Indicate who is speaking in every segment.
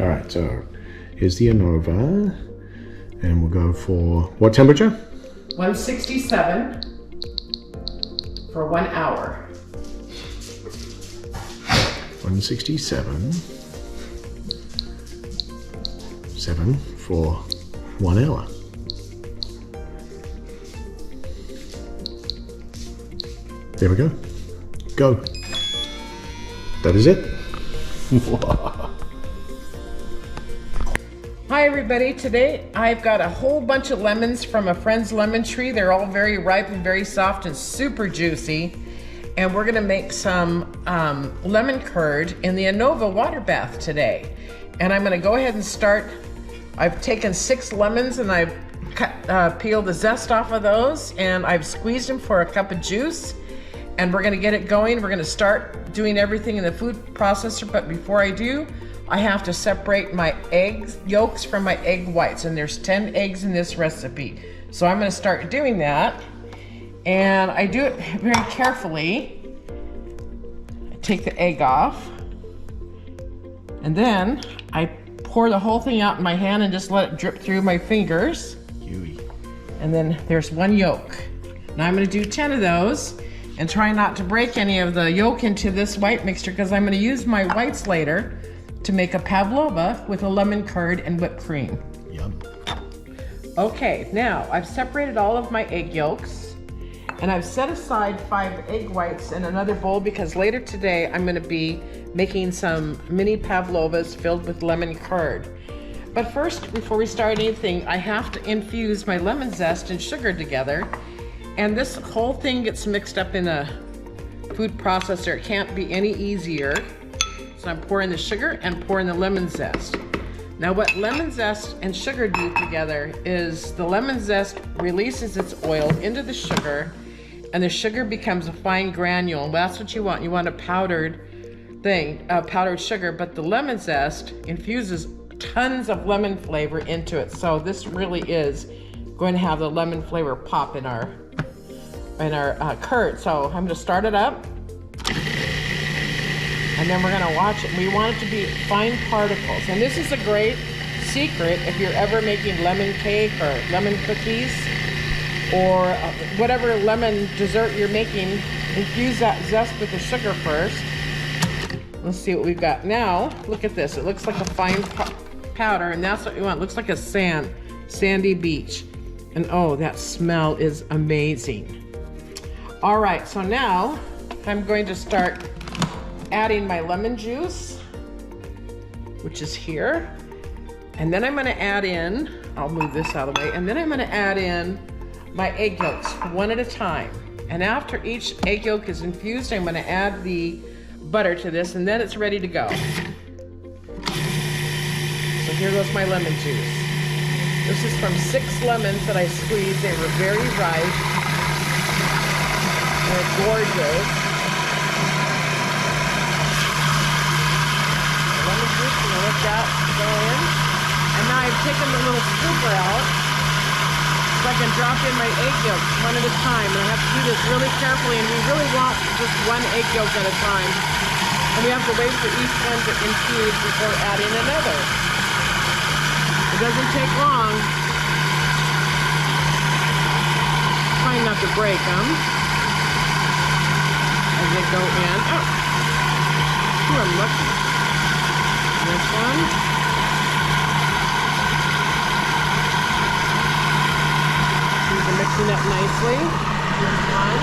Speaker 1: All right, so here's the Anova, and we'll go for what temperature?
Speaker 2: 167 for 1 hour.
Speaker 1: 167, 7 for 1 hour. There we go. Go. That is it.
Speaker 2: Hi everybody, today I've got a whole bunch of lemons from a friend's lemon tree. They're all very ripe and very soft and super juicy. And we're gonna make some lemon curd in the Anova water bath today. And I'm gonna go ahead and start. I've taken 6 lemons and I've peeled the zest off of those, and I've squeezed them for a cup of juice. And we're gonna get it going. We're gonna start doing everything in the food processor, but before I do, I have to separate my egg yolks from my egg whites, and there's 10 eggs in this recipe. So I'm gonna start doing that, and I do it very carefully. I take the egg off, and then I pour the whole thing out in my hand and just let it drip through my fingers. And then there's 1 yolk. Now I'm gonna do 10 of those, and try not to break any of the yolk into this white mixture, because I'm going to use my whites later to make a pavlova with a lemon curd and whipped cream.
Speaker 1: Yum.
Speaker 2: Okay, now I've separated all of my egg yolks, and I've set aside 5 egg whites in another bowl, because later today I'm going to be making some mini pavlovas filled with lemon curd. But first, before we start anything, I have to infuse my lemon zest and sugar together. And this whole thing gets mixed up in a food processor. It can't be any easier. So I'm pouring the sugar and pouring the lemon zest. Now what lemon zest and sugar do together is the lemon zest releases its oil into the sugar, and the sugar becomes a fine granule. And that's what you want. You want a powdered thing, powdered sugar, but the lemon zest infuses tons of lemon flavor into it. So this really is going to have the lemon flavor pop in our curd. So I'm going to start it up, and then we're going to watch it. We want it to be fine particles, and this is a great secret if you're ever making lemon cake or lemon cookies or whatever lemon dessert you're making. Infuse that zest with the sugar first. Let's see what we've got now. Look at this. It looks like a fine powder, and that's what we want. It looks like a sandy beach. And oh, that smell is amazing. All right, so now I'm going to start adding my lemon juice, which is here. And then I'm gonna add in, I'll move this out of the way, and then I'm gonna add in my egg yolks one at a time. And after each egg yolk is infused, I'm gonna add the butter to this, and then it's ready to go. So here goes my lemon juice. This is from 6 lemons that I squeezed. They were very ripe. They're gorgeous. Lemon juice, I'm gonna let that go in. And now I've taken the little scooper out so I can drop in my egg yolks one at a time. And I have to do this really carefully, and we really want just 1 egg yolk at a time. And we have to wait for each one to infuse before adding another. It doesn't take long. Trying not to break them as they go in. Oh, I'm lucky. This one. These are mixing up nicely. This one.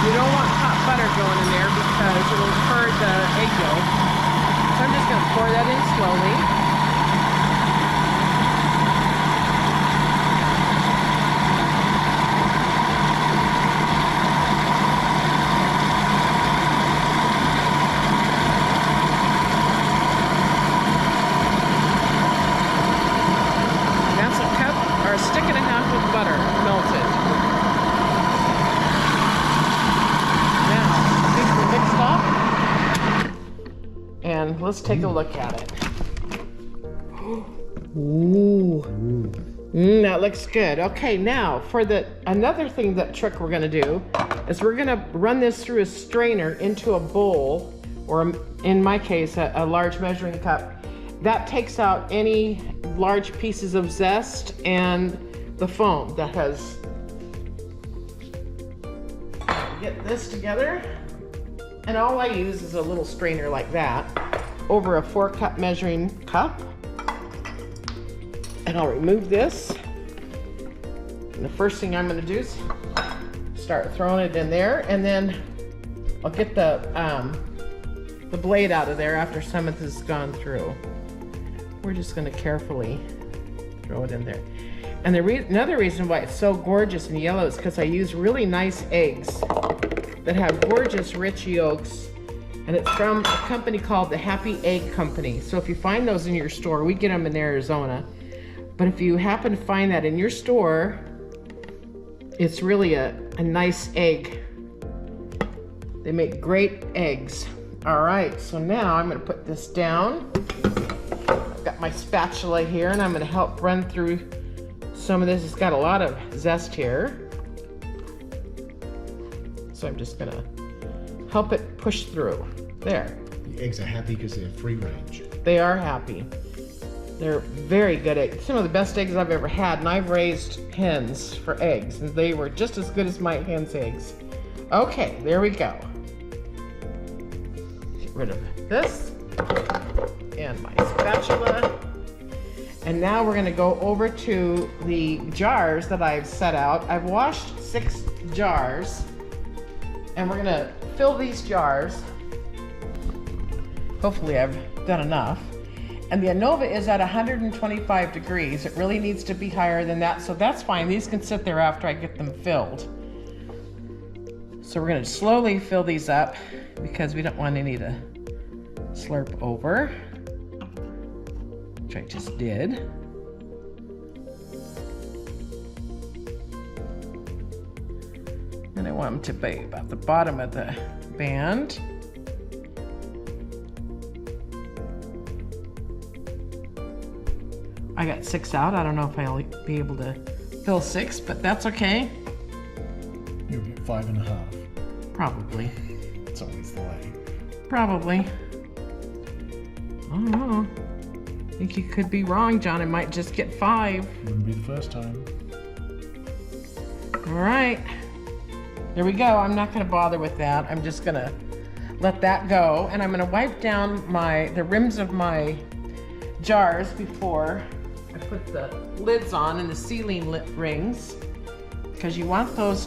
Speaker 2: You don't want hot butter going in there because it will hurt the egg yolk. So I'm just going to pour that in slowly. let's take a look at it. Ooh. That looks good. Okay, now for another trick we're gonna do is we're gonna run this through a strainer into a bowl, or in my case, a large measuring cup. That takes out any large pieces of zest and the foam that has. Get this together, and all I use is a little strainer like that over a 4-cup measuring cup. And I'll remove this. And the first thing I'm going to do is start throwing it in there, and then I'll get the blade out of there after some of this has gone through. We're just going to carefully throw it in there. And another reason why it's so gorgeous and yellow is because I use really nice eggs that have gorgeous rich yolks, and it's from a company called the Happy Egg Company. So if you find those in your store, we get them in Arizona. But if you happen to find that in your store, it's really a nice egg. They make great eggs. All right, so now I'm gonna put this down. I've got my spatula here, and I'm gonna help run through some of this. It's got a lot of zest here. So I'm just gonna help it push through. There.
Speaker 1: The eggs are happy because they're free range.
Speaker 2: They are happy. They're very good eggs. Some of the best eggs I've ever had, and I've raised hens for eggs, and they were just as good as my hen's eggs. Okay, there we go. Get rid of this and my spatula. And now we're gonna go over to the jars that I've set out. I've washed 6 jars, and we're gonna fill these jars. Hopefully I've done enough. And the Anova is at 125 degrees. It really needs to be higher than that, so that's fine. These can sit there after I get them filled. So we're gonna slowly fill these up because we don't want any to slurp over, which I just did. And I want them to be about the bottom of the band. I got 6 out. I don't know if I'll be able to fill 6, but that's okay.
Speaker 1: You'll get 5.5.
Speaker 2: Probably.
Speaker 1: It's always the way.
Speaker 2: Probably. I don't know. I think you could be wrong, John. I might just get 5.
Speaker 1: Wouldn't be the first time.
Speaker 2: All right. There we go. I'm not going to bother with that. I'm just going to let that go. And I'm going to wipe down the rims of my jars before I put the lids on and the sealing rings, because you want those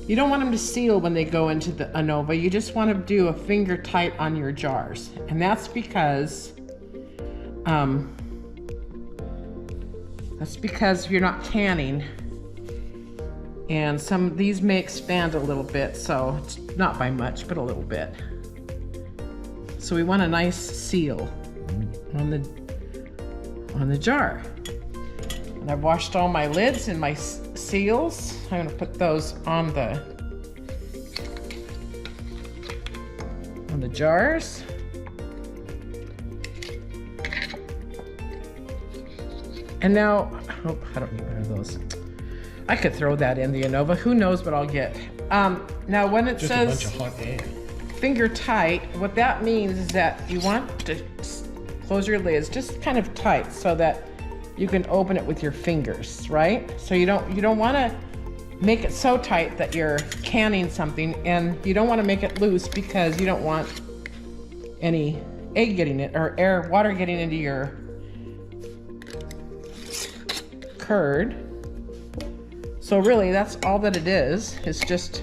Speaker 2: you don't want them to seal when they go into the Anova. You just want to do a finger tight on your jars. And that's because you're not canning. And some of these may expand a little bit, so it's not by much, but a little bit. So we want a nice seal on the jar. And I've washed all my lids and my seals. I'm gonna put those on the jars. And now, oh, I don't need one of those. I could throw that in the Anova. Who knows what I'll get. Now when it says
Speaker 1: just a bunch of hot air.
Speaker 2: Finger tight, what that means is that you want to close your lids just kind of tight so that you can open it with your fingers, right? So you don't want to make it so tight that you're canning something, and you don't want to make it loose because you don't want any egg getting it or water getting into your curd. So really that's all that it is. It's just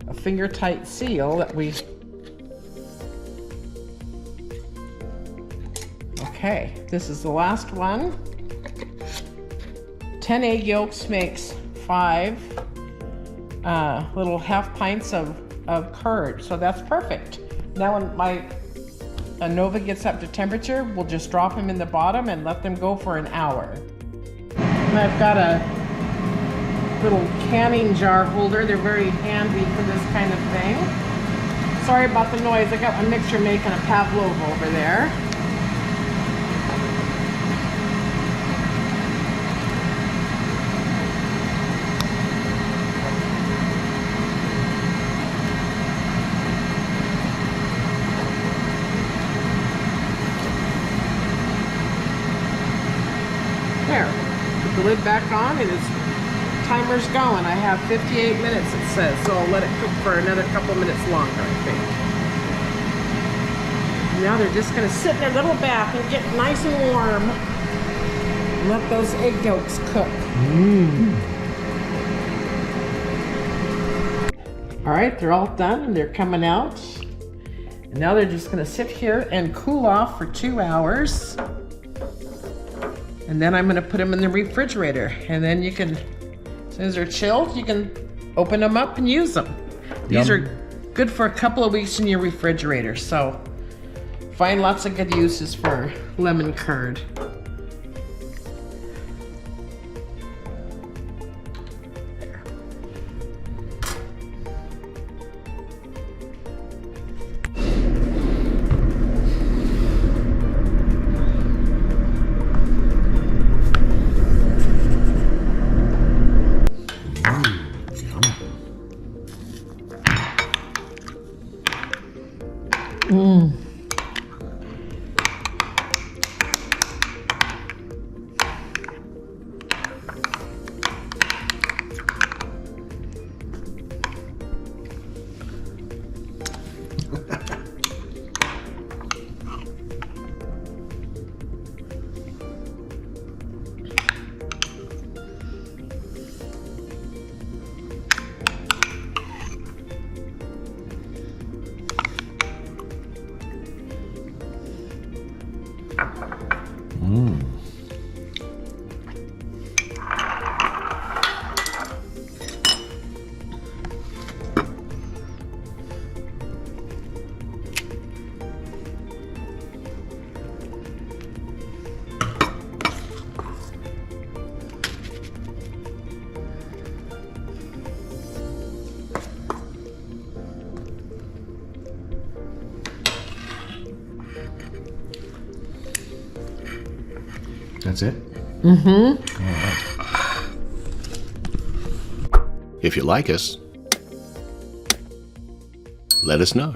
Speaker 2: a finger tight seal that we. Okay, this is the last one. 10 egg yolks makes 5 little half pints of curd, so that's perfect. Now when my Anova gets up to temperature, we'll just drop them in the bottom and let them go for an hour. And I've got a little canning jar holder. They're very handy for this kind of thing. Sorry about the noise. I got my mixer making a pavlova over there. There. Put the lid back on and it's timer's going. I have 58 minutes it says, so I'll let it cook for another couple minutes longer, I think. Now they're just gonna sit in their little bath and get nice and warm. And let those egg yolks cook. All right, they're all done and they're coming out. And now they're just gonna sit here and cool off for 2 hours. And then I'm gonna put them in the refrigerator. And then you can, as soon as they're chilled, you can open them up and use them. These are good for a couple of weeks in your refrigerator. So find lots of good uses for lemon curd.
Speaker 1: That's it?
Speaker 2: Mm-hmm.
Speaker 1: All right.
Speaker 3: If you like us, let us know.